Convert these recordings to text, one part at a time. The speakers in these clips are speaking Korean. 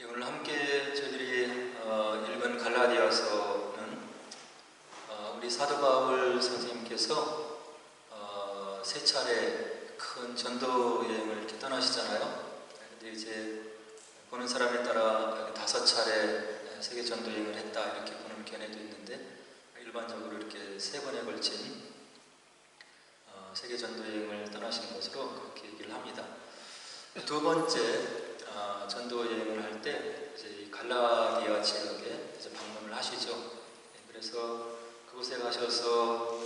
오늘 함께 저희들이 읽은 갈라디아서는 우리 사도 바울 선생님께서 세 차례 큰 전도 여행을 이렇게 떠나시잖아요. 근데 이제 보는 사람에 따라 5차례 세계 전도 여행을 했다 이렇게 보는 견해도 있는데, 일반적으로 이렇게 3번에 걸친 세계 전도 여행을 떠나신 것으로 그렇게 얘기를 합니다. 두 번째 전도 여행을 할 때 이제 이 갈라디아 지역에 이제 방문을 하시죠. 그래서 그곳에 가셔서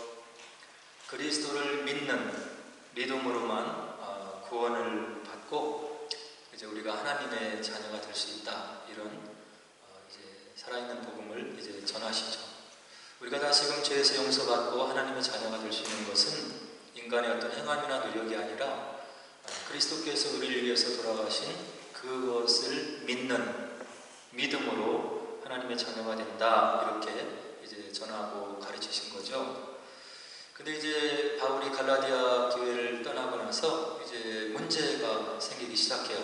그리스도를 믿는 믿음으로만 구원을 받고 이제 우리가 하나님의 자녀가 될 수 있다, 이런 이제 살아있는 복음을 이제 전하시죠. 우리가 다시금 죄에서 용서받고 하나님의 자녀가 될 수 있는 것은 인간의 어떤 행함이나 노력이 아니라 그리스도께서 우리를 위해서 돌아가신 그것을 믿는 믿음으로 하나님의 자녀가 된다, 이렇게 이제 전하고 가르치신 거죠. 근데 이제 바울이 갈라디아 교회를 떠나고 나서 이제 문제가 생기기 시작해요.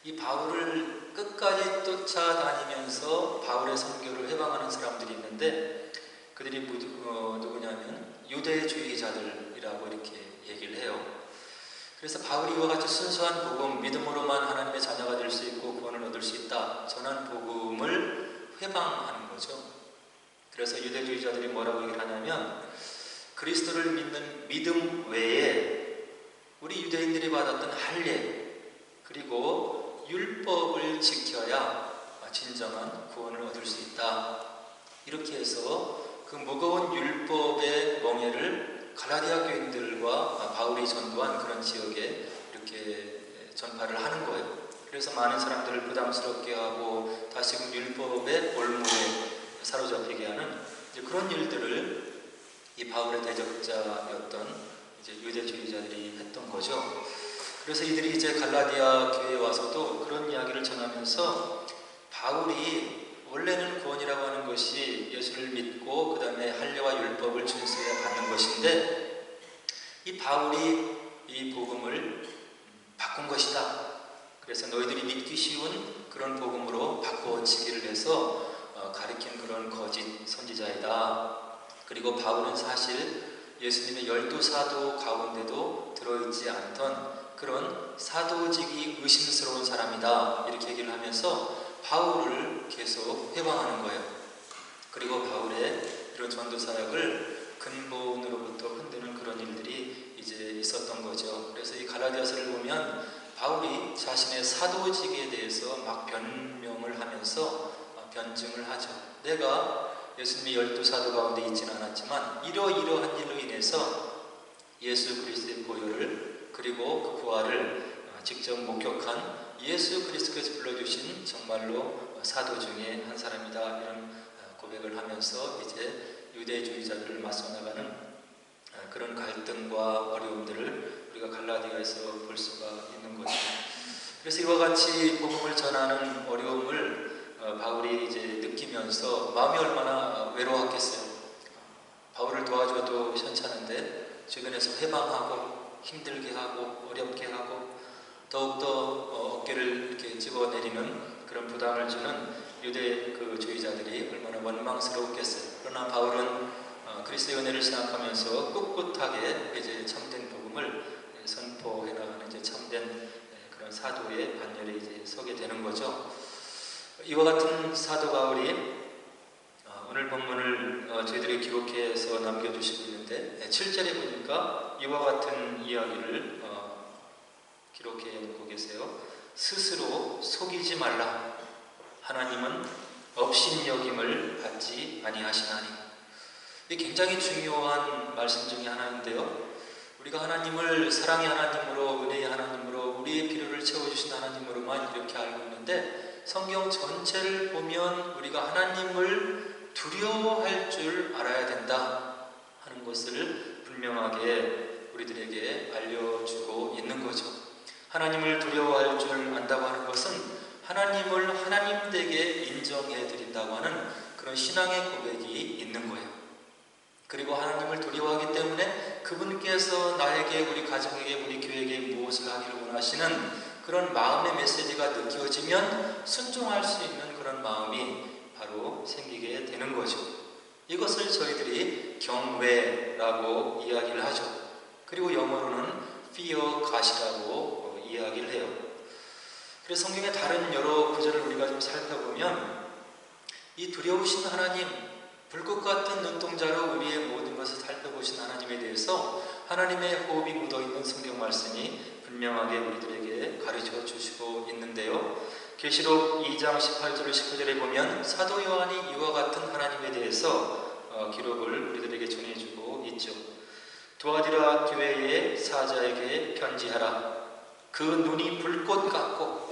이 바울을 끝까지 쫓아다니면서 바울의 선교를 회방하는 사람들이 있는데, 그들이 누구냐면 유대주의자들이라고 이렇게 얘기를 해요. 그래서 바울이 이와 같이 순수한 복음, 믿음으로만 하나님의 자녀가 될 수 있고 구원을 얻을 수 있다, 전한 복음을 회방하는 거죠. 그래서 유대주의자들이 뭐라고 얘기를 하냐면, 그리스도를 믿는 믿음 외에 우리 유대인들이 받았던 할례 그리고 율법을 지켜야 진정한 구원을 얻을 수 있다, 이렇게 해서 그 무거운 율법의 멍에를 갈라디아 교인들과 바울이 전도한 그런 지역에 이렇게 전파를 하는 거예요. 그래서 많은 사람들을 부담스럽게 하고 다시금 율법의 올무에 사로잡히게 하는 이제 그런 일들을 이 바울의 대적자였던 이제 유대주의자들이 했던 거죠. 그래서 이들이 이제 갈라디아 교회에 와서도 그런 이야기를 전하면서, 바울이 원래는 구원이라고 하는 것이 예수를 믿고 그 다음에 할례와 율법을 준수해야 받는 것인데, 이 바울이 이 복음을 바꾼 것이다. 그래서 너희들이 믿기 쉬운 그런 복음으로 바꿔지기를 해서 가리킨 그런 거짓 선지자이다. 그리고 바울은 사실 예수님의 12사도 가운데도 들어있지 않던 그런 사도직이 의심스러운 사람이다, 이렇게 얘기를 하면서 바울을 계속 회방하는 거예요. 그리고 바울의 이런 전도 사역을 근본으로부터 흔드는 그런 일들이 이제 있었던 거죠. 그래서 이 갈라디아서를 보면 바울이 자신의 사도직에 대해서 막 변명을 하면서 변증을 하죠. 내가 예수님의 12사도 가운데 있지는 않았지만 이러이러한 일로 인해서 예수 그리스도의 보혈을 그리고 그 부활을 직접 목격한 예수 그리스도께서 불러주신 정말로 사도 중에 한 사람이다, 이런 고백을 하면서 이제 유대주의자들을 맞서 나가는 그런 갈등과 어려움들을 우리가 갈라디아에서 볼 수가 있는 거죠. 그래서 이와 같이 복음을 전하는 어려움을 바울이 이제 느끼면서 마음이 얼마나 외로웠겠어요. 바울을 도와줘도 현찮은데 주변에서 회방하고 힘들게 하고 어렵게 하고 더욱더 어깨를 이렇게 집어내리는 그런 부담을 주는 유대주의자들이 얼마나 원망스러웠겠어요. 그러나 바울은 그리스도의 은혜를 생각하면서 꿋꿋하게 이제 참된 복음을 선포해 나가는 이제 참된 그런 사도의 반열에 이제 서게 되는 거죠. 이와 같은 사도 바울이 오늘 본문을 저희들이 기록해서 남겨주시고 있는데, 7절에 보니까 이와 같은 이야기를 기록해 놓고 계세요. 스스로 속이지 말라. 하나님은 업신여김을 받지 아니하시나니. 이게 굉장히 중요한 말씀 중에 하나인데요. 우리가 하나님을 사랑의 하나님으로, 은혜의 하나님으로, 우리의 필요를 채워주신 하나님으로만 이렇게 알고 있는데, 성경 전체를 보면 우리가 하나님을 두려워할 줄 알아야 된다 하는 것을 분명하게 우리들에게 알려주고 있는 거죠. 하나님을 두려워할 줄 안다고 하는 것은 하나님을 하나님되게 인정해 드린다고 하는 그런 신앙의 고백이 있는 거예요. 그리고 하나님을 두려워하기 때문에 그분께서 나에게, 우리 가정에게, 우리 교회에게 무엇을 하기를 원하시는 그런 마음의 메시지가 느껴지면 순종할 수 있는 그런 마음이 바로 생기게 되는 거죠. 이것을 저희들이 경외라고 이야기를 하죠. 그리고 영어로는 fear God이라고 이야기를 해요. 그래서 성경의 다른 여러 구절을 우리가 좀 살펴보면 이 두려우신 하나님, 불꽃 같은 눈동자로 우리의 모든 것을 살펴보신 하나님에 대해서 하나님의 호흡이 묻어있는 성경 말씀이 분명하게 우리들에게 가르쳐 주시고 있는데요. 계시록 2장 18절 19절에 보면 사도 요한이 이와 같은 하나님에 대해서 기록을 우리들에게 전해주고 있죠. 두아디라 교회의 사자에게 편지하라. 그 눈이 불꽃 같고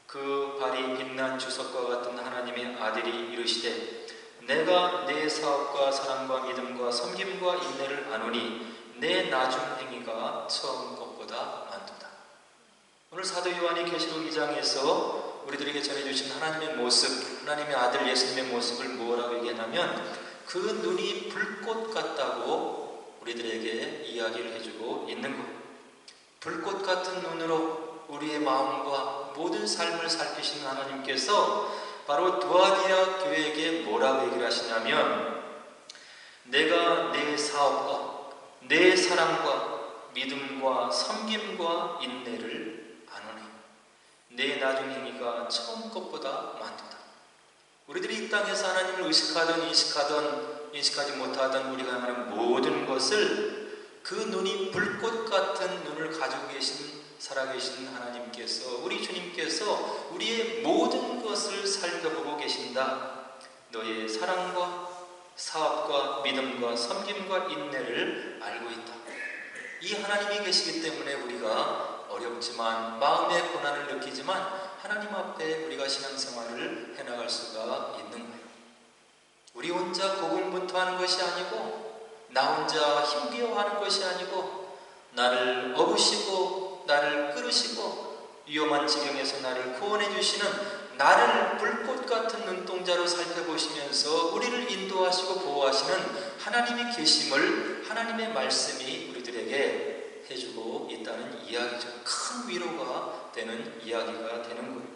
그 발이 빛난 주석과 같은 하나님의 아들이 이르시되 내가 내 사업과 사랑과 믿음과 섬김과 인내를 아노니 내 나중 행위가 처음 것보다 많도다. 오늘 사도 요한이 계시록 2장에서 우리들에게 전해주신 하나님의 모습, 하나님의 아들 예수님의 모습을 뭐라고 얘기하냐면 그 눈이 불꽃 같다고 우리들에게 이야기를 해주고 있는 거예요. 불꽃 같은 눈으로 우리의 마음과 모든 삶을 살피시는 하나님께서 바로 두아디라 교회에게 뭐라고 얘기를 하시냐면 내가 내 사업과 내 사랑과 믿음과 섬김과 인내를 아노니 내 나중 행위가 처음 것보다 많도다. 우리들이 이 땅에서 하나님을 의식하든 인식하지 못하던 우리가 하는 모든 것을 그 눈이 불꽃 같은 눈을 가지고 계신 살아계신 하나님께서 우리 주님께서 우리의 모든 것을 살펴보고 계신다. 너의 사랑과 사업과 믿음과 섬김과 인내를 알고 있다. 이 하나님이 계시기 때문에 우리가 어렵지만 마음의 고난을 느끼지만 하나님 앞에 우리가 신앙생활을 해나갈 수가 있는 거예요. 우리 혼자 고군분투하는 것이 아니고 나 혼자 힘겨워하는 것이 아니고 나를 업으시고 나를 끌으시고 위험한 지경에서 나를 구원해 주시는 나를 불꽃 같은 눈동자로 살펴보시면서 우리를 인도하시고 보호하시는 하나님이 계심을 하나님의 말씀이 우리들에게 해주고 있다는 이야기죠. 큰 위로가 되는 이야기가 되는 거예요.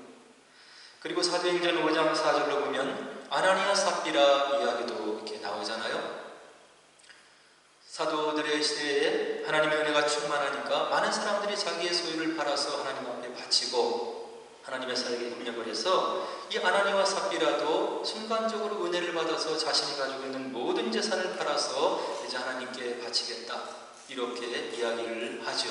그리고 사도행전 5장 4절로 보면 아나니아 삽비라 이야기도 이렇게 나오잖아요. 사도들의 시대에 하나님의 은혜가 충만하니까 많은 사람들이 자기의 소유를 팔아서 하나님 앞에 바치고 하나님의 사역에 협력을 해서 이 아나니아와 삽비라도 순간적으로 은혜를 받아서 자신이 가지고 있는 모든 재산을 팔아서 이제 하나님께 바치겠다 이렇게 이야기를 하죠.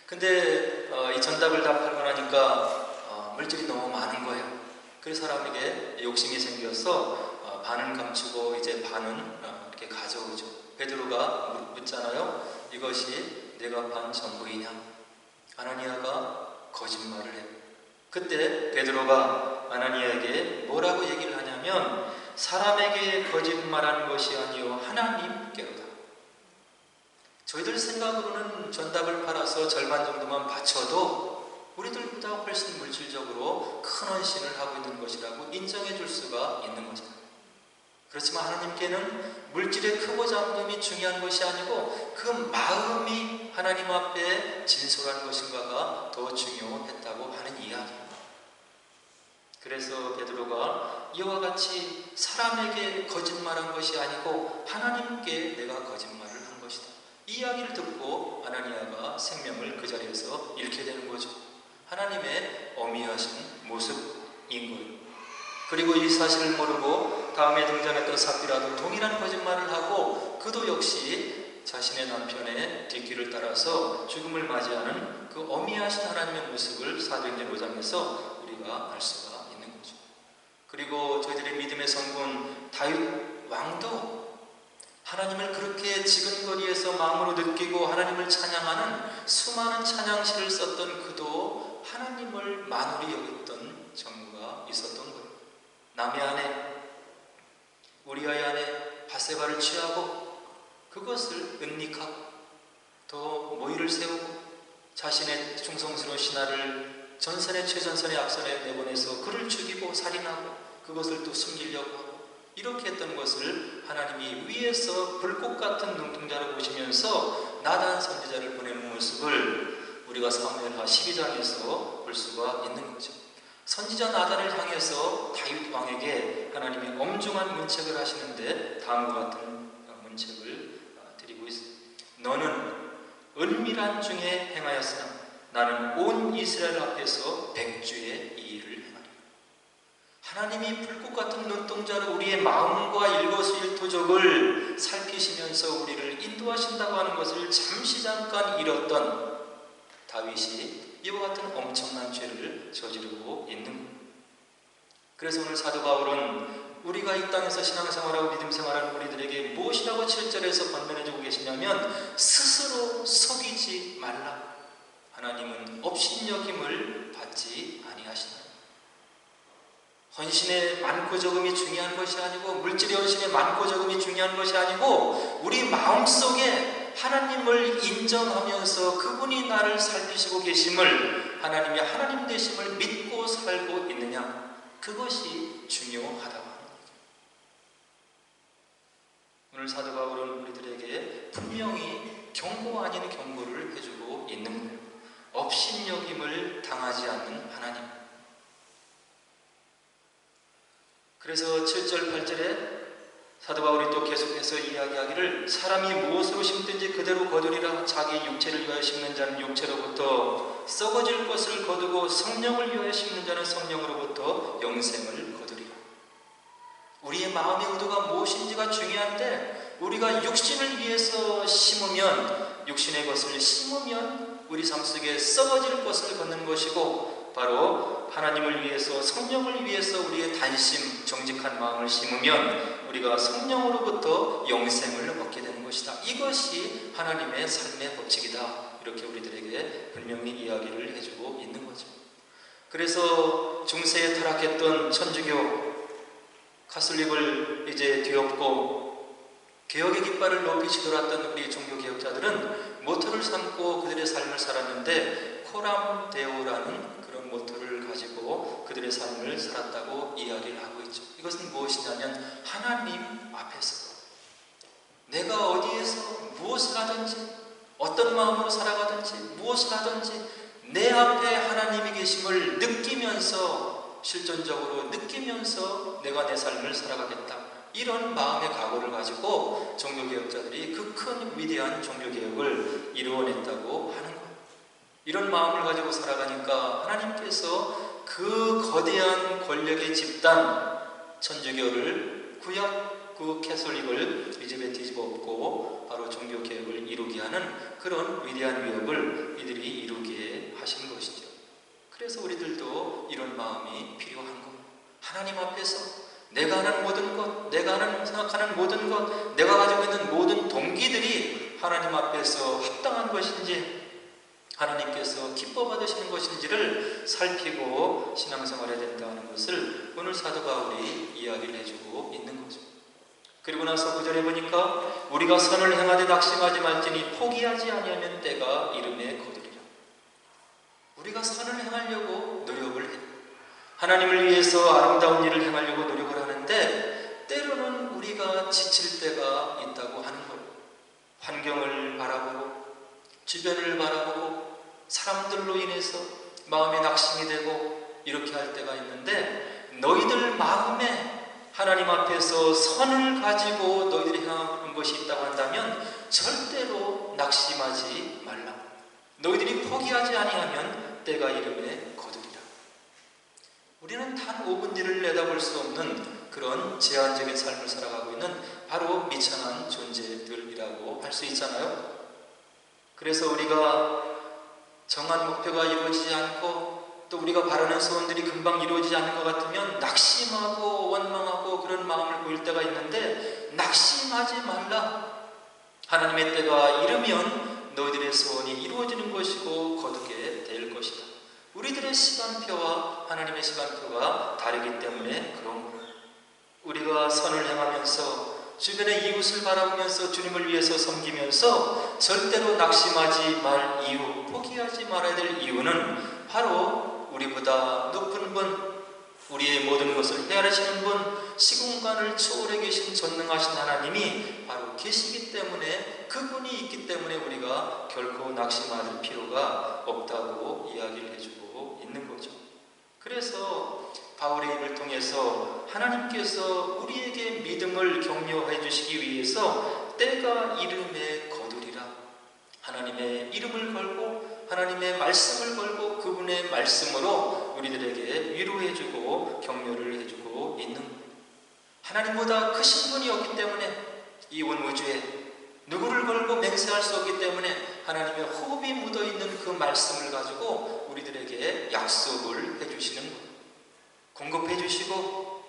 근데 이 전답을 답하고 나니까 물질이 너무 많은 거예요. 그래서 사람에게 욕심이 생겨서 반은 감추고 이제 반은 이렇게 가져오죠. 베드로가 묻잖아요. 이것이 내가 반 전부이냐? 아나니아가 거짓말을 해요. 그때 베드로가 아나니아에게 뭐라고 얘기를 하냐면 사람에게 거짓말하는 것이 아니요 하나님께로다. 저희들 생각으로는 전답을 팔아서 절반 정도만 바쳐도 우리들보다 훨씬 물질적으로 큰 헌신을 하고 있는 것이라고 인정해 줄 수가 있는 거잖아요. 그렇지만 하나님께는 물질의 크고 작음이 중요한 것이 아니고 그 마음이 하나님 앞에 진솔한 것인가가 더 중요했다고 하는 이야기입니다. 그래서 베드로가 이와 같이 사람에게 거짓말한 것이 아니고 하나님께 내가 거짓말을 한 것이다. 이 이야기를 듣고 아나니아가 생명을 그 자리에서 잃게 되는 거죠. 하나님의 어미하신 모습인 거예요. 그리고 이 사실을 모르고 다음에 등장했던 삽비라도 동일한 거짓말을 하고 그도 역시 자신의 남편의 뒷길을 따라서 죽음을 맞이하는 그 어미하신 하나님의 모습을 사도행전 5장에서 우리가 알 수가 있는 거죠. 그리고 저희들의 믿음의 성군 다윗 왕도 하나님을 그렇게 지근거리에서 마음으로 느끼고 하나님을 찬양하는 수많은 찬양시를 썼던 그도 하나님을 만홀히 여겼던 정부가 있었던 거예요. 남의 아내, 우리아의 아내 바세바를 취하고 그것을 은닉하고 또 모의를 세우고 자신의 충성스러운 신하를 전선의 최전선의 앞선에 내보내서 그를 죽이고 살인하고 그것을 또 숨기려고 하고 이렇게 했던 것을 하나님이 위에서 불꽃 같은 눈동자로 보시면서 나단 선지자를 보내는 모습을 우리가 사무엘하 12장에서 볼 수가 있는 거죠. 선지자 나단을 향해서 다윗 왕에게 하나님이 엄중한 문책을 하시는데 다음과 같은 문책을 드리고 있습니다. 너는 은밀한 중에 행하였으나 나는 온 이스라엘 앞에서 백주의 이 일을 행하리라. 하나님이 불꽃 같은 눈동자로 우리의 마음과 일거수일투족을 살피시면서 우리를 인도하신다고 하는 것을 잠시 잠깐 잃었던 다윗이 이와 같은 엄청난 죄를 저지르고 있는 겁니다. 그래서 오늘 사도 바울은 우리가 이 땅에서 신앙생활하고 믿음생활하는 우리들에게 무엇이라고 7절에서 권면해주고 계시냐면 스스로 속이지 말라. 하나님은 업신여김을 받지 아니하시나니. 헌신의 많고 적음이 중요한 것이 아니고 물질의 헌신의 많고 적음이 중요한 것이 아니고 우리 마음속에 하나님을 인정하면서 그분이 나를 살피시고 계심을, 하나님이 하나님 되심을 믿고 살고 있느냐, 그것이 중요하다고 합니다. 오늘 사도 바울은 우리들에게 분명히 경고 아닌 경고를 해주고 있는 거예요. 업신여김을 당하지 않는 하나님. 그래서 7절 8절에 사도 바울이 또 계속해서 이야기하기를 사람이 무엇으로 심든지 그대로 거두리라. 자기 육체를 위하여 심는 자는 육체로부터 썩어질 것을 거두고 성령을 위하여 심는 자는 성령으로부터 영생을 거두리라. 우리의 마음의 의도가 무엇인지가 중요한데 우리가 육신을 위해서 심으면, 육신의 것을 심으면 우리 삶 속에 썩어질 것을 걷는 것이고, 바로 하나님을 위해서 성령을 위해서 우리의 단심 정직한 마음을 심으면 우리가 성령으로부터 영생을 얻게 되는 것이다. 이것이 하나님의 삶의 법칙이다. 이렇게 우리들에게 분명히 이야기를 해주고 있는 거죠. 그래서 중세에 타락했던 천주교 가톨릭을 이제 뒤엎고 개혁의 깃발을 높이 치돌았던 우리 종교개혁자들은 모토를 삼고 그들의 삶을 살았는데 코람 데오라는 그런 모토를 가지고 그들의 삶을 살았다고 이야기를 하고 있죠. 이것은 무엇이냐면 하나님 앞에서 내가 어디에서 무엇을 하든지 어떤 마음으로 살아가든지 무엇을 하든지 내 앞에 하나님이 계심을 느끼면서, 실존적으로 느끼면서 내가 내 삶을 살아가겠다. 이런 마음의 각오를 가지고 종교개혁자들이 그 큰 위대한 종교개혁을 이루어냈다고 하는 거예요. 이런 마음을 가지고 살아가니까 하나님께서 그 거대한 권력의 집단 천주교를, 구약 그 캐톨릭을 이 집에 뒤집어 엎고 바로 종교개혁을 이루게 하는 그런 위대한 위협을 이들이 이루게 하신 것이죠. 그래서 우리들도 이런 마음이 필요한 겁니다. 하나님 앞에서 내가 하는 모든 것, 내가 생각하는 모든 것, 내가 가지고 있는 모든 동기들이 하나님 앞에서 합당한 것인지, 하나님께서 기뻐 받으시는 것인지를 살피고 신앙생활해야 된다는 것을 오늘 사도 바울이 이야기를 해주고 있는 거죠. 그리고 나서 9절에 보니까 우리가 선을 행하되 낙심하지 말지니 포기하지 아니하면 때가 이름에 거두리라. 우리가 선을 행하려고 노력을 해요. 하나님을 위해서 아름다운 일을 행하려고 노력을 하는데 때로는 우리가 지칠 때가 있다고 하는 거예요. 환경을 바라보고 주변을 바라보고 사람들로 인해서 마음에 낙심이 되고 이렇게 할 때가 있는데, 너희들 마음에 하나님 앞에서 선을 가지고 너희들이 행하는 것이 있다고 한다면 절대로 낙심하지 말라. 너희들이 포기하지 아니하면 때가 이름에 거두리라. 우리는 단 5분 뒤를 내다볼 수 없는 그런 제한적인 삶을 살아가고 있는 바로 미천한 존재들이라고 할 수 있잖아요. 그래서 우리가 정한 목표가 이루어지지 않고 또 우리가 바라는 소원들이 금방 이루어지지 않는 것 같으면 낙심하고 원망하고 그런 마음을 보일 때가 있는데, 낙심하지 말라. 하나님의 때가 이르면 너희들의 소원이 이루어지는 것이고 거두게 될 것이다. 우리들의 시간표와 하나님의 시간표가 다르기 때문에 그런 거예요. 우리가 선을 행하면서 주변의 이웃을 바라보면서 주님을 위해서 섬기면서 절대로 낙심하지 말 이유, 포기하지 말아야 될 이유는 바로 우리보다 높은 분, 우리의 모든 것을 헤아리시는 분, 시공간을 초월해 계신 전능하신 하나님이 바로 계시기 때문에, 그분이 있기 때문에 우리가 결코 낙심할 필요가 없다고 이야기를 해주고 있는 거죠. 그래서 바울의 입을 통해서 하나님께서 우리에게 믿음을 격려해 주시기 위해서 때가 이름에 거두리라, 하나님의 이름을 걸고 하나님의 말씀을 걸고 그분의 말씀으로 우리들에게 위로해주고 격려를 해주고 있는 거예요. 하나님보다 크신 분이 없기 때문에 이 온 우주에 누구를 걸고 맹세할 수 없기 때문에 하나님의 호흡이 묻어있는 그 말씀을 가지고 우리들에게 약속을 해주시는 거예요. 공급해주시고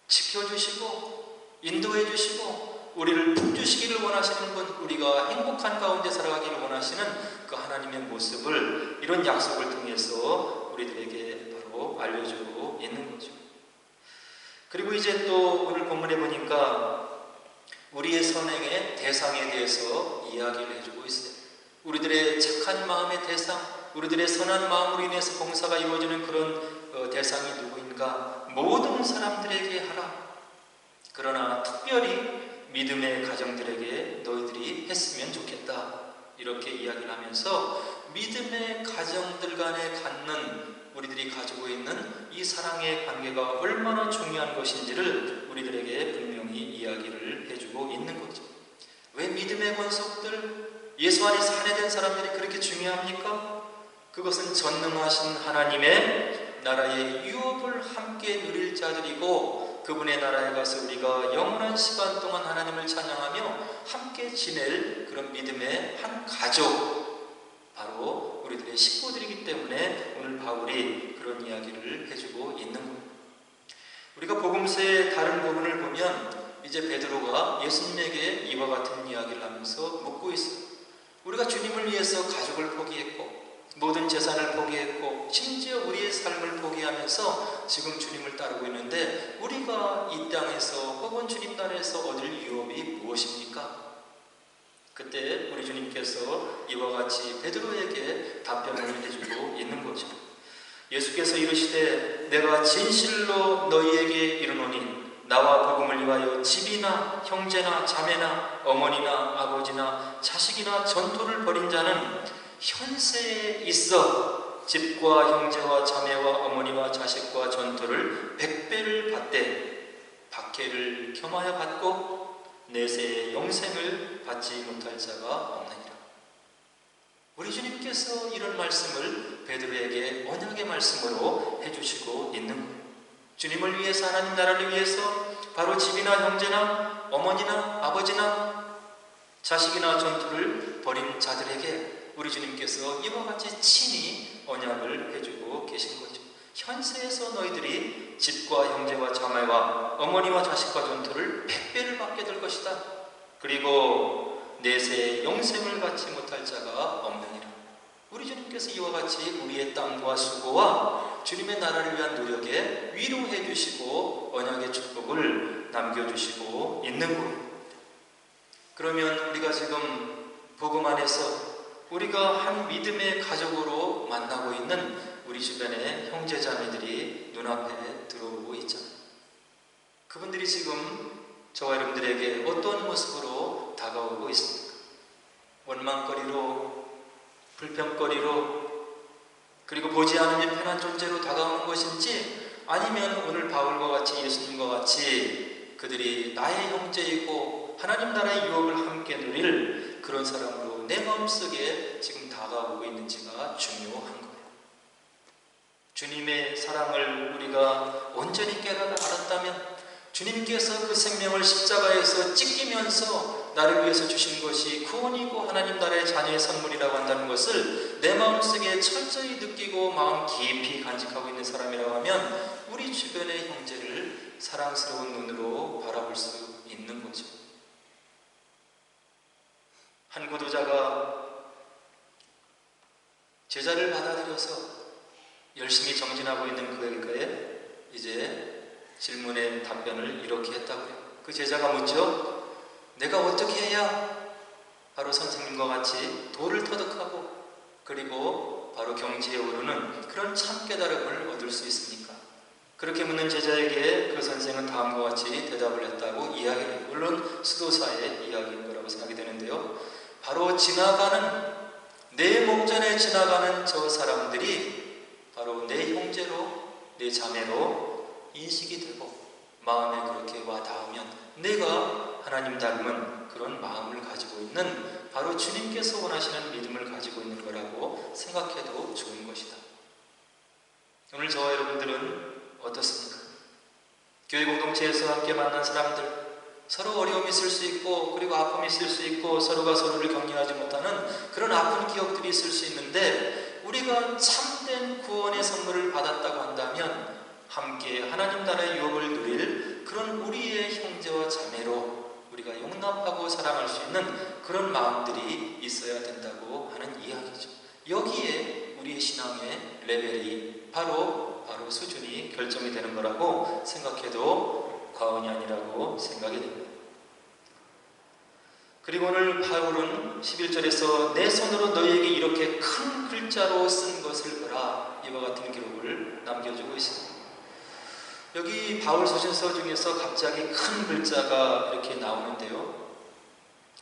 지켜주시고 인도해주시고 우리를 품주시기를 원하시는 분, 우리가 행복한 가운데 살아가기를 원하시는 그 하나님의 모습을 이런 약속을 통해서 우리들에게 바로 알려주고 있는 거죠. 그리고 이제 또 오늘 본문에 보니까 우리의 선행의 대상에 대해서 이야기를 해주고 있어요. 우리들의 착한 마음의 대상, 우리들의 선한 마음으로 인해서 봉사가 이루어지는 그런 대상이 누구인가? 모든 사람들에게 하라. 그러나 특별히 믿음의 가정들에게 너희들이 했으면 좋겠다, 이렇게 이야기를 하면서 믿음의 가정들 간에 갖는, 우리들이 가지고 있는 이 사랑의 관계가 얼마나 중요한 것인지를 우리들에게 분명히 이야기를 해주고 있는 거죠. 왜 믿음의 권속들, 예수 안에서 하나된 사람들이 그렇게 중요합니까? 그것은 전능하신 하나님의 나라의 유업을 함께 누릴 자들이고, 그분의 나라에 가서 우리가 영원한 시간 동안 하나님을 찬양하며 함께 지낼 그런 믿음의 한 가족, 바로 우리들의 식구들이기 때문에 오늘 바울이 그런 이야기를 해주고 있는 거예요. 우리가 복음서의 다른 부분을 보면 이제 베드로가 예수님에게 이와 같은 이야기를 하면서 묻고 있어요. 우리가 주님을 위해서 가족을 포기했고 모든 재산을 포기했고 심지어 우리의 삶을 포기하면서 지금 주님을 따르고 있는데, 우리가 이 땅에서 혹은 주님 나라에서 얻을 유업이 무엇입니까? 그때 우리 주님께서 이와 같이 베드로에게 답변을 해주고 있는 거죠. 예수께서 이르시되 내가 진실로 너희에게 이르노니 나와 복음을 위하여 집이나 형제나 자매나 어머니나 아버지나 자식이나 전토를 벌인 자는 현세에 있어 집과 형제와 자매와 어머니와 자식과 전토를 100배를 받되 박해를 겸하여 받고 내세의 영생을 받지 못할 자가 없느니라. 우리 주님께서 이런 말씀을 베드로에게 언약의 말씀으로 해주시고 있는 거예요. 주님을 위해서, 하나님 나라를 위해서 바로 집이나 형제나 어머니나 아버지나 자식이나 전투를 벌인 자들에게 우리 주님께서 이와 같이 친히 언약을 해주고 계신 거죠. 현세에서 너희들이 집과 형제와 자매와 어머니와 자식과 전투를 100배를 받게 될 것이다. 그리고 내세의 영생을 받지 못할 자가 없느니라. 우리 주님께서 이와 같이 우리의 땀과 수고와 주님의 나라를 위한 노력에 위로해 주시고 언약의 축복을 남겨주시고 있는 것. 그러면 우리가 지금 복음 안에서 우리가 한 믿음의 가족으로 만나고 있는 우리 주변의 형제자매들이 눈앞에 들어오고 있잖아요. 그분들이 지금 저와 여러분들에게 어떤 모습으로 다가오고 있습니까? 원망거리로, 불평거리로, 그리고 보지 않으면 편한 존재로 다가오는 것인지, 아니면 오늘 바울과 같이 예수님과 같이 그들이 나의 형제이고 하나님 나라의 유업을 함께 누릴 그런 사람으로 내 마음속에 지금 다가오고 있는지가 중요한 거예요. 주님의 사랑을 우리가 온전히 알았다면, 주님께서 그 생명을 십자가에서 찢기면서 나를 위해서 주신 것이 구원이고 하나님 나라의 자녀의 선물이라고 한다는 것을 내 마음속에 철저히 느끼고 마음 깊이 간직하고 있는 사람이라고 하면 우리 주변의 형제를 사랑스러운 눈으로 바라볼 수 있는 거죠. 한 구도자가 제자를 받아들여서 열심히 정진하고 있는 그에게 이제 질문의 답변을 이렇게 했다고요. 그 제자가 묻죠. 내가 어떻게 해야 바로 선생님과 같이 도를 터득하고 그리고 바로 경지에 오르는 그런 참 깨달음을 얻을 수 있습니까? 그렇게 묻는 제자에게 그 선생은 다음과 같이 대답을 했다고 이야기해요. 물론 수도사의 이야기인 거라고 생각이 되는데요. 바로 내 목전에 지나가는 저 사람들이 바로 내 형제로, 내 자매로 인식이 되고 마음에 그렇게 와 닿으면 내가 하나님 닮은 그런 마음을 가지고 있는 바로 주님께서 원하시는 믿음을 가지고 있는 거라고 생각해도 좋은 것이다. 오늘 저와 여러분들은 어떻습니까? 교회 공동체에서 함께 만난 사람들, 서로 어려움이 있을 수 있고 그리고 아픔이 있을 수 있고 서로가 서로를 격려하지 못하는 그런 아픈 기억들이 있을 수 있는데, 우리가 참된 구원의 선물을 받았다고 한다면 함께 하나님 나라의 유업을 누릴 그런 우리의 형제와 자매로 우리가 용납하고 사랑할 수 있는 그런 마음들이 있어야 된다고 하는 이야기죠. 여기에 우리의 신앙의 레벨이 바로 수준이 결정이 되는 거라고 생각해도 과언이 아니라고 생각이 됩니다. 그리고 오늘 바울은 11절에서 내 손으로 너희에게 이렇게 큰 글자로 쓴 것을 보라, 이와 같은 기록을 남겨주고 있습니다. 여기 바울 서신서 중에서 갑자기 큰 글자가 이렇게 나오는데요,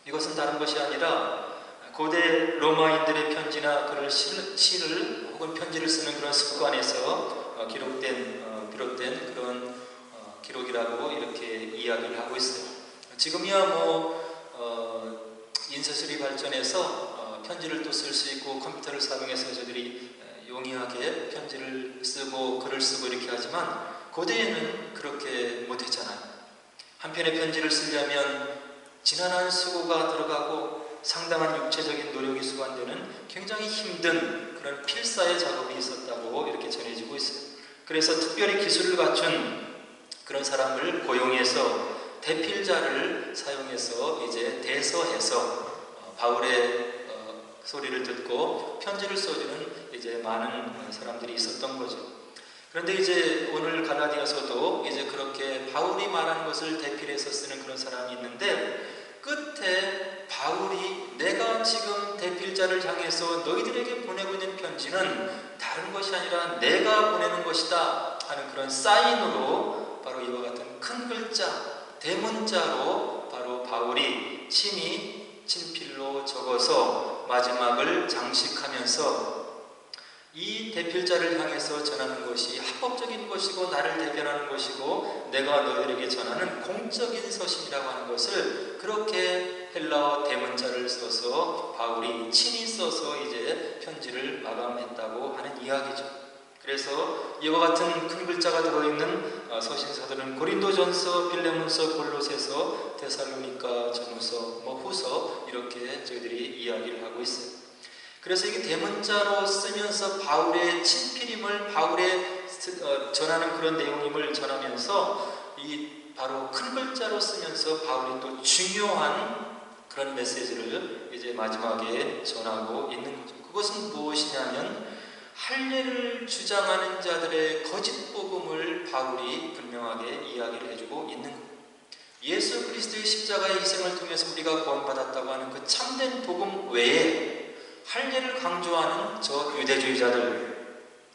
이것은 다른 것이 아니라 고대 로마인들의 편지나 그런 시를 혹은 편지를 쓰는 그런 습관에서 비롯된 그런 기록이라고 이렇게 이야기를 하고 있어요. 지금이야 인쇄술이 발전해서 편지를 또 쓸 수 있고 컴퓨터를 사용해서 저들이 용이하게 편지를 쓰고 글을 쓰고 이렇게 하지만 고대에는 그렇게 못했잖아요. 한 편의 편지를 쓰려면 지난한 수고가 들어가고 상당한 육체적인 노력이 수반되는 굉장히 힘든 그런 필사의 작업이 있었다고 이렇게 전해지고 있어요. 그래서 특별히 기술을 갖춘 그런 사람을 고용해서 대필자를 사용해서 이제 대서해서 바울의 소리를 듣고 편지를 써주는 이제 많은 사람들이 있었던 거죠. 그런데 이제 오늘 갈라디아서도 이제 그렇게 바울이 말하는 것을 대필해서 쓰는 그런 사람이 있는데, 끝에 바울이 내가 지금 대필자를 향해서 너희들에게 보내고 있는 편지는 다른 것이 아니라 내가 보내는 것이다 하는 그런 사인으로 바로 이와 같은 큰 글자, 대문자로 바로 바울이 친히 친필로 적어서 마지막을 장식하면서 이 대필자를 향해서 전하는 것이 합법적인 것이고 나를 대변하는 것이고 내가 너희에게 전하는 공적인 서신이라고 하는 것을 그렇게 헬라어 대문자를 써서 바울이 친히 써서 이제 편지를 마감했다고 하는 이야기죠. 그래서 이와 같은 큰 글자가 들어있는 서신서들은 고린도전서, 빌레몬서, 골로새서, 데살로니가 전후서, 후서 이렇게 저희들이 이야기를 하고 있어요. 그래서 이게 대문자로 쓰면서 바울의 친필임을 바울의 전하는 그런 내용임을 전하면서 이 바로 큰 글자로 쓰면서 바울이 또 중요한 그런 메시지를 이제 마지막에 전하고 있는 거죠. 그것은 무엇이냐면 할례를 주장하는 자들의 거짓 복음을 바울이 분명하게 이야기를 해주고 있는 거예요. 예수 그리스도의 십자가의 희생을 통해서 우리가 구원받았다고 하는 그 참된 복음 외에 할례를 강조하는 저 유대주의자들,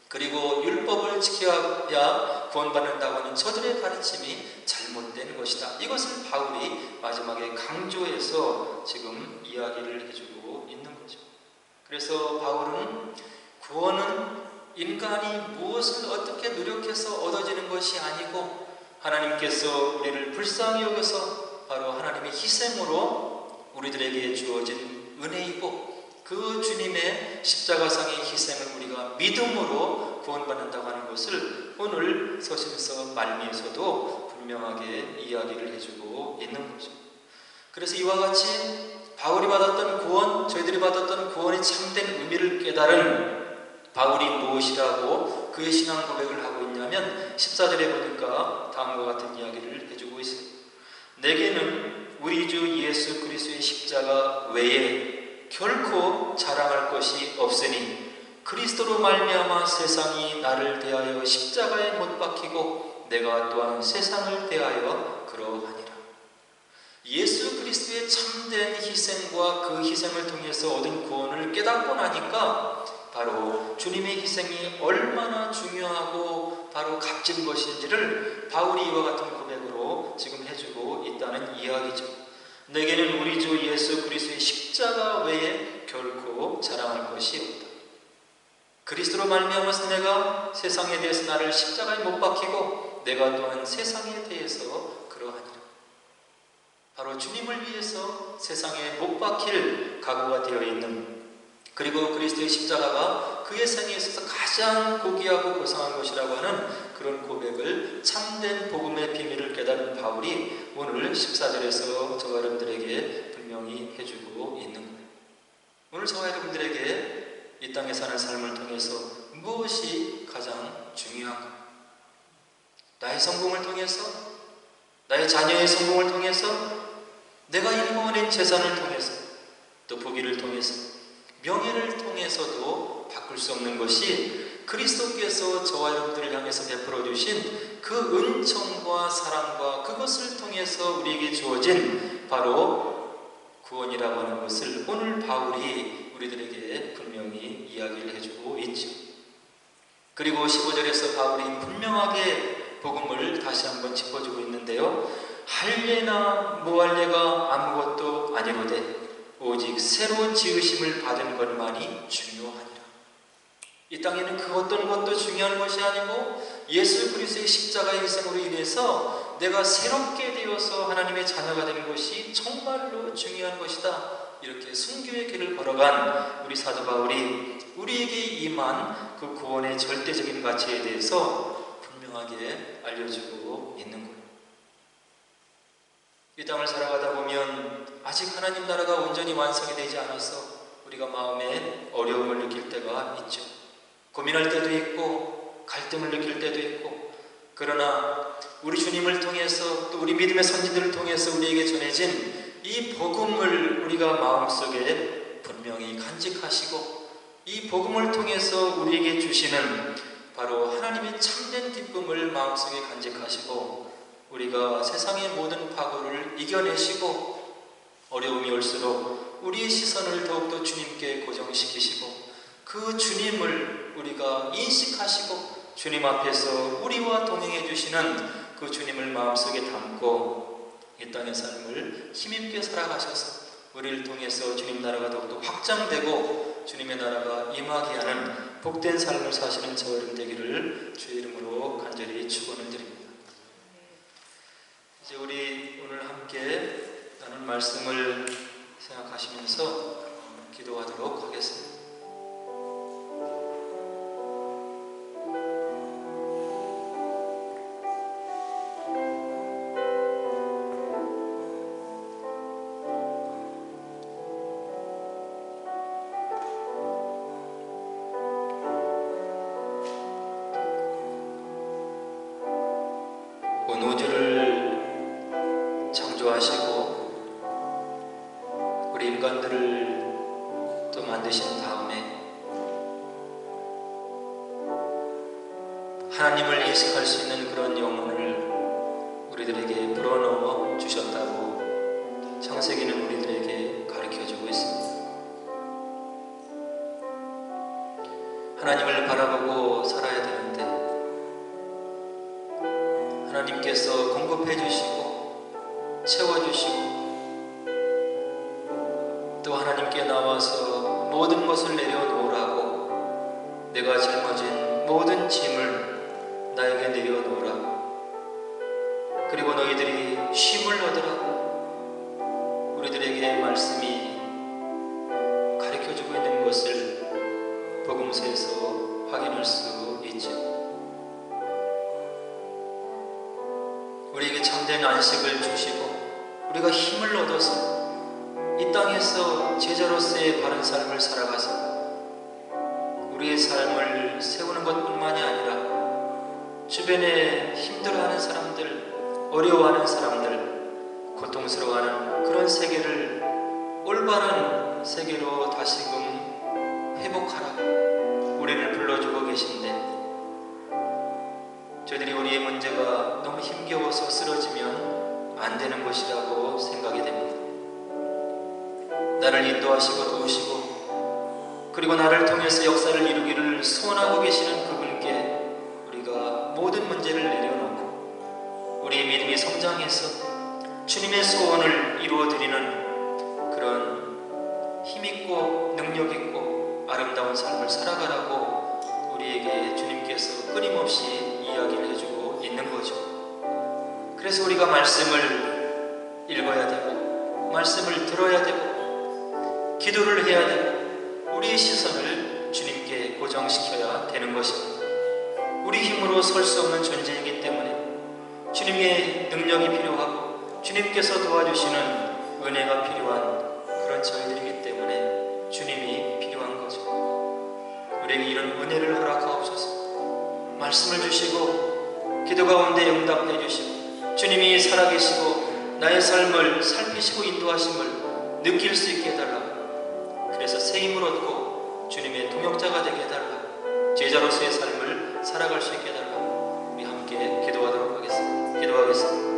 그리고 율법을 지켜야 구원받는다고 하는 저들의 가르침이 잘못된 것이다. 이것을 바울이 마지막에 강조해서 지금 이야기를 해주고 있는 거죠. 그래서 바울은 구원은 인간이 무엇을 어떻게 노력해서 얻어지는 것이 아니고 하나님께서 우리를 불쌍히 여겨서 바로 하나님의 희생으로 우리들에게 주어진 은혜이고, 그 주님의 십자가상의 희생을 우리가 믿음으로 구원받는다고 하는 것을 오늘 서신서 말미에서도 분명하게 이야기를 해주고 있는 거죠. 그래서 이와 같이 바울이 받았던 구원, 저희들이 받았던 구원의 참된 의미를 깨달은 바울이 무엇이라고 그의 신앙 고백을 하고 있냐면 14절에 보니까 다음과 같은 이야기를 해주고 있어요. 내게는 우리 주 예수 그리스도의 십자가 외에 결코 자랑할 것이 없으니 그리스도로 말미암아 세상이 나를 대하여 십자가에 못 박히고 내가 또한 세상을 대하여 그러하니라. 예수 그리스도의 참된 희생과 그 희생을 통해서 얻은 구원을 깨닫고 나니까 바로 주님의 희생이 얼마나 중요하고 바로 값진 것인지를 바울이 이와 같은 고백으로 지금 해주고 있다는 이야기죠. 내게는 우리 주 예수 그리스도의 십자가 외에 결코 자랑할 것이 없다. 그리스도로 말미암아서 내가 세상에 대해서 나를 십자가에 못 박히고 내가 또한 세상에 대해서 그러하니라. 바로 주님을 위해서 세상에 못 박힐 각오가 되어 있는, 그리고 그리스도의 십자가가 그의 생에 있어서 가장 고귀하고 고상한 것이라고 하는 그런 고백을, 참된 복음의 비밀을 깨달은 바울이 오늘 14절에서 저와 여러분들에게 분명히 해주고 있는 거예요. 오늘 저와 여러분들에게 이 땅에 사는 삶을 통해서 무엇이 가장 중요한가? 나의 성공을 통해서, 나의 자녀의 성공을 통해서, 내가 일궈낸 재산을 통해서, 또 부귀를 통해서, 명예를 통해서도 바꿀 수 없는 것이 그리스도께서 저와 여러분들을 향해서 베풀어 주신 그 은총과 사랑과 그것을 통해서 우리에게 주어진 바로 구원이라고 하는 것을 오늘 바울이 우리들에게 분명히 이야기를 해주고 있죠. 그리고 15절에서 바울이 분명하게 복음을 다시 한번 짚어주고 있는데요. 할례나 무할례가 아무것도 아니로되 오직 새로 지으심을 받은 것만이 중요하니라. 이 땅에는 그 어떤 것도 중요한 것이 아니고 예수 그리스도의 십자가의 희생으로 인해서 내가 새롭게 되어서 하나님의 자녀가 되는 것이 정말로 중요한 것이다. 이렇게 순교의 길을 걸어간 우리 사도 바울이 우리에게 임한 그 구원의 절대적인 가치에 대해서 분명하게 알려주고 있는 거예요. 이 땅을 살아가다 보면 아직 하나님 나라가 온전히 완성이 되지 않아서 우리가 마음에 어려움을 느낄 때가 있죠. 고민할 때도 있고 갈등을 느낄 때도 있고, 그러나 우리 주님을 통해서 또 우리 믿음의 선지들을 통해서 우리에게 전해진 이 복음을 우리가 마음속에 분명히 간직하시고, 이 복음을 통해서 우리에게 주시는 바로 하나님의 참된 기쁨을 마음속에 간직하시고, 우리가 세상의 모든 파고를 이겨내시고 어려움이 올수록 우리의 시선을 더욱더 주님께 고정시키시고 그 주님을 우리가 인식하시고 주님 앞에서 우리와 동행해 주시는 그 주님을 마음속에 담고 이 땅의 삶을 힘있게 살아가셔서 우리를 통해서 주님 나라가 더욱더 확장되고 주님의 나라가 임하게 하는 복된 삶을 사시는 저와 여러분 되기를 주의 이름으로 간절히 축원을 드립니다. 이제 우리 오늘 함께 나눈 말씀을 생각하시면서 기도하도록 하겠습니다. 온 우주를 창조하시고 우리 인간들을 또 만드신 다음에 하나님을 인식할 수 있는 그런 영혼을 우리들에게 불어넣어 주셨다고 창세기는 우리들에게 가르쳐주고 있습니다. 하나님을 바라보고 살아야 되는데 하나님께서 공급해 주시고 채워주시고 또 하나님께 나와서 모든 것을 내려놓으라고, 내가 짊어진 모든 짐을 나에게 내려놓으라고, 그리고 너희들이 쉼을 얻으라고 우리들에게 말씀이 가르쳐주고 있는 것을 복음서에서 확인할 수 있죠. 우리에게 참된 안식을 주시고 우리가 힘을 얻어서 이 땅에서 제자로서의 바른 삶을 살아가서 우리의 삶을 세우는 것뿐만이 아니라 주변에 힘들어하는 사람들, 어려워하는 사람들, 고통스러워하는 그런 세계를 올바른 세계로 다시금 회복하라고 우리를 불러주고 계신데, 저희들이 우리의 문제가 너무 힘겨워서 쓰러지면 안 되는 것이라고 생각이 됩니다. 나를 인도하시고 도우시고 그리고 나를 통해서 역사를 이루기를 소원하고 계시는 그분께 우리가 모든 문제를 내려놓고 우리의 믿음이 성장해서 주님의 소원을 이루어드리는 그런 힘있고 능력있고 아름다운 삶을 살아가라고 우리에게 주님께서 끊임없이 이야기를 해주고 있는 거죠. 그래서 우리가 말씀을 읽어야 되고 말씀을 들어야 되고 기도를 해야 되고 우리의 시선을 주님께 고정시켜야 되는 것입니다. 우리 힘으로 설 수 없는 존재이기 때문에 주님의 능력이 필요하고 주님께서 도와주시는 은혜가 필요한 그런 저희들이기 때문에 주님이 필요한 거죠. 우리에게 이런 은혜를 허락하옵소서. 말씀을 주시고 기도 가운데 응답해 주시고 주님이 살아계시고 나의 삶을 살피시고 인도하심을 느낄 수 있게 해달라고, 그래서 새 힘을 얻고 주님의 동역자가 되게 해달라고, 제자로서의 삶을 살아갈 수 있게 해달라고 우리 함께 기도하도록 하겠습니다. 기도하겠습니다.